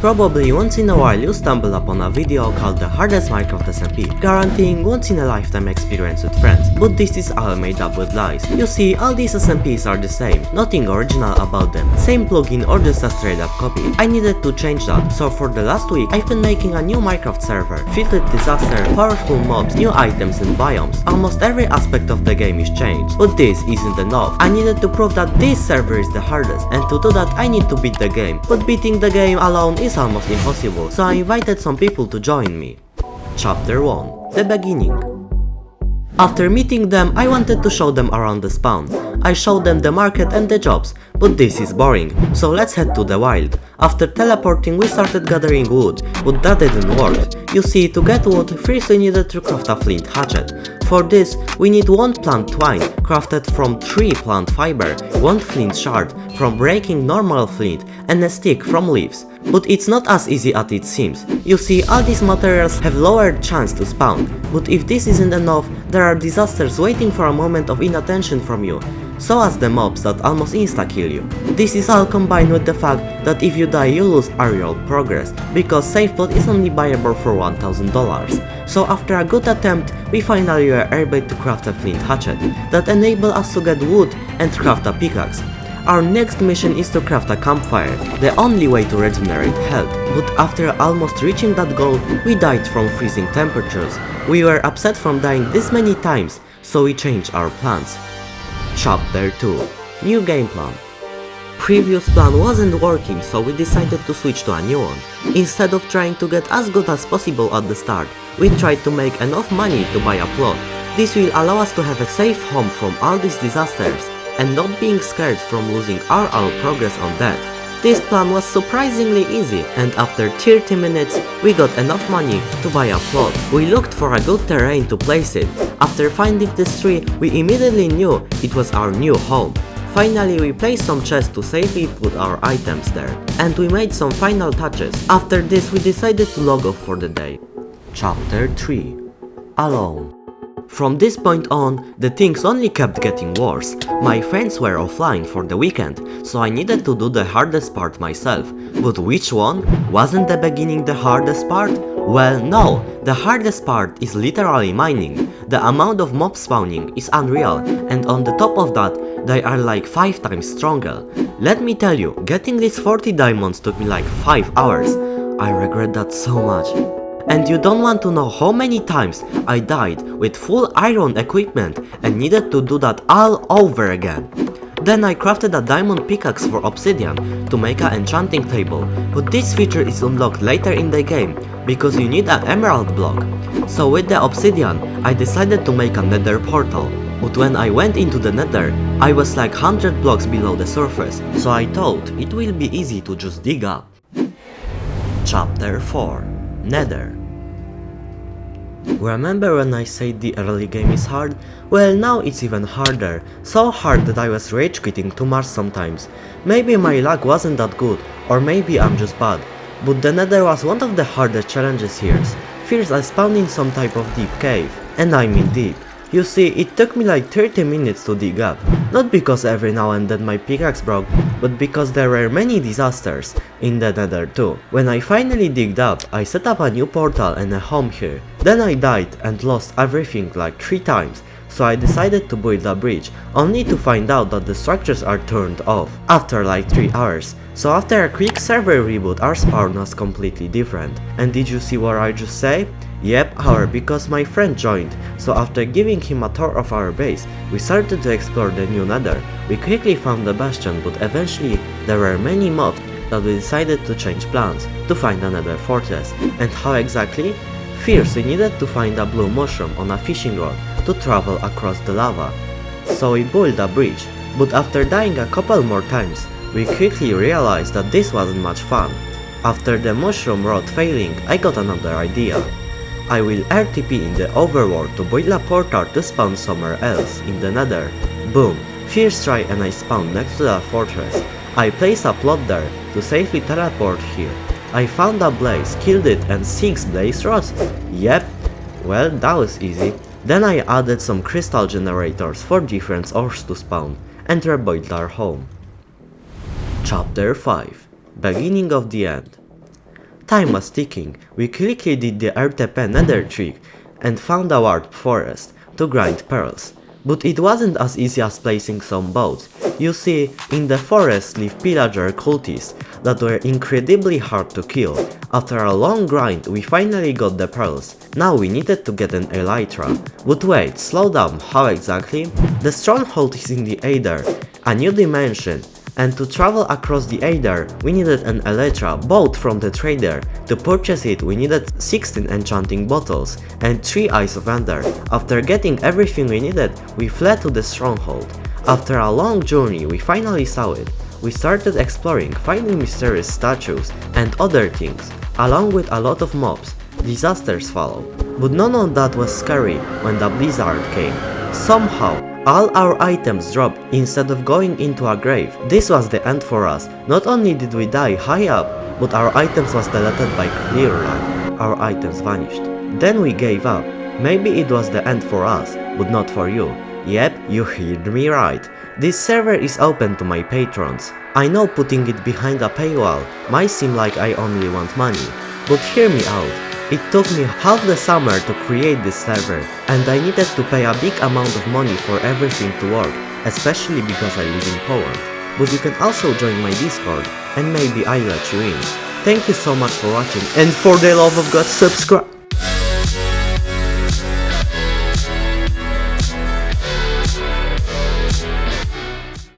Probably once in a while you stumble upon a video called the hardest Minecraft SMP, guaranteeing once in a lifetime experience with friends, but this is all made up with lies. You see, all these SMPs are the same, nothing original about them, same plugin or just a straight up copy. I needed to change that, so for the last week I've been making a new Minecraft server, filled with disaster, powerful mobs, new items and biomes. Almost every aspect of the game is changed, but this isn't enough. I needed to prove that this server is the hardest, and to do that I need to beat the game, but beating the game alone is almost impossible, so I invited some people to join me. Chapter 1. The beginning. After meeting them, I wanted to show them around the spawn. I showed them the market and the jobs, but this is boring, so let's head to the wild. After teleporting we started gathering wood, but that didn't work. You see, to get wood, first we needed to craft a flint hatchet. For this, we need 1 plant twine, crafted from 3 plant fiber, 1 flint shard from breaking normal flint, and a stick from leaves. But it's not as easy as it seems. You see, all these materials have lower chance to spawn, but if this isn't enough, there are disasters waiting for a moment of inattention from you, so as the mobs that almost insta-kill you. This is all combined with the fact that if you die you lose aerial progress, because safe plot is only buyable for $1000. So after a good attempt, we finally were able to craft a flint hatchet that enabled us to get wood and craft a pickaxe. Our next mission is to craft a campfire, the only way to regenerate health, but after almost reaching that goal, we died from freezing temperatures. We were upset from dying this many times, so we changed our plans. Chapter 2. New game plan. Previous plan wasn't working, so we decided to switch to a new one. Instead of trying to get as good as possible at the start, we tried to make enough money to buy a plot. This will allow us to have a safe home from all these disasters, and not being scared from losing our progress on that. This plan was surprisingly easy, and after 30 minutes we got enough money to buy a plot. We looked for a good terrain to place it. After finding this tree, we immediately knew it was our new home. Finally we placed some chests to safely put our items there, and we made some final touches. After this we decided to log off for the day. Chapter 3. Alone. From this point on, the things only kept getting worse. My friends were offline for the weekend, so I needed to do the hardest part myself. But which one? Wasn't the beginning the hardest part? Well, no, the hardest part is literally mining. The amount of mob spawning is unreal, and on the top of that, they are like 5 times stronger. Let me tell you, getting these 40 diamonds took me like 5 hours. I regret that so much. And you don't want to know how many times I died with full iron equipment and needed to do that all over again. Then I crafted a diamond pickaxe for obsidian to make an enchanting table, but this feature is unlocked later in the game because you need an emerald block. So with the obsidian, I decided to make a nether portal, but when I went into the nether, I was like 100 blocks below the surface, so I thought it will be easy to just dig up. Chapter 4. Nether. Remember when I said the early game is hard? Well, now it's even harder. So hard that I was rage quitting too much sometimes. Maybe my luck wasn't that good, or maybe I'm just bad. But the Nether was one of the hardest challenges here. First I spawned in some type of deep cave, and I mean deep. You see, it took me like 30 minutes to dig up, not because every now and then my pickaxe broke, but because there were many disasters in the Nether too. When I finally digged up, I set up a new portal and a home here. Then I died and lost everything like 3 times, so I decided to build a bridge, only to find out that the structures are turned off after like 3 hours. So after a quick server reboot, our spawn was completely different. And did you see what I just say? Yep, because my friend joined, so after giving him a tour of our base, we started to explore the new Nether. We quickly found the bastion, but eventually there were many mobs that we decided to change plans to find another fortress. And how exactly? First we needed to find a blue mushroom on a fishing rod to travel across the lava. So we built a bridge, but after dying a couple more times, we quickly realized that this wasn't much fun. After the mushroom rod failing, I got another idea. I will RTP in the overworld to build a portal to spawn somewhere else in the Nether. Boom, first try and I spawned next to the fortress. I placed a plot there to safely teleport here. I found a blaze, killed it and 6 blaze rods. Yep, well that was easy. Then I added some crystal generators for different ores to spawn and rebuilt our home. Chapter 5. Beginning of the end. Time was ticking. We quickly did the RTP Nether trick and found a warped forest to grind pearls. But it wasn't as easy as placing some boats. You see, in the forest live pillager cultists that were incredibly hard to kill. After a long grind, we finally got the pearls. Now we needed to get an elytra. But wait, slow down, how exactly? The stronghold is in the Aether, a new dimension. And to travel across the Aether, we needed an elytra bought from the trader. To purchase it, we needed 16 enchanting bottles and 3 Eyes of Ender. After getting everything we needed, we fled to the stronghold. After a long journey, we finally saw it. We started exploring, finding mysterious statues and other things, along with a lot of mobs. Disasters followed. But none of that was scary when the blizzard came. Somehow, all our items dropped instead of going into a grave. This was the end for us. Not only did we die high up, but our items was deleted by clear light. Our items vanished. Then we gave up. Maybe it was the end for us, but not for you. Yep, you heard me right. This server is open to my patrons. I know putting it behind a paywall might seem like I only want money, but hear me out. It took me half the summer to create this server, and I needed to pay a big amount of money for everything to work, especially because I live in Poland. But you can also join my Discord, and maybe I'll let you in. Thank you so much for watching, and for the love of God, subscribe!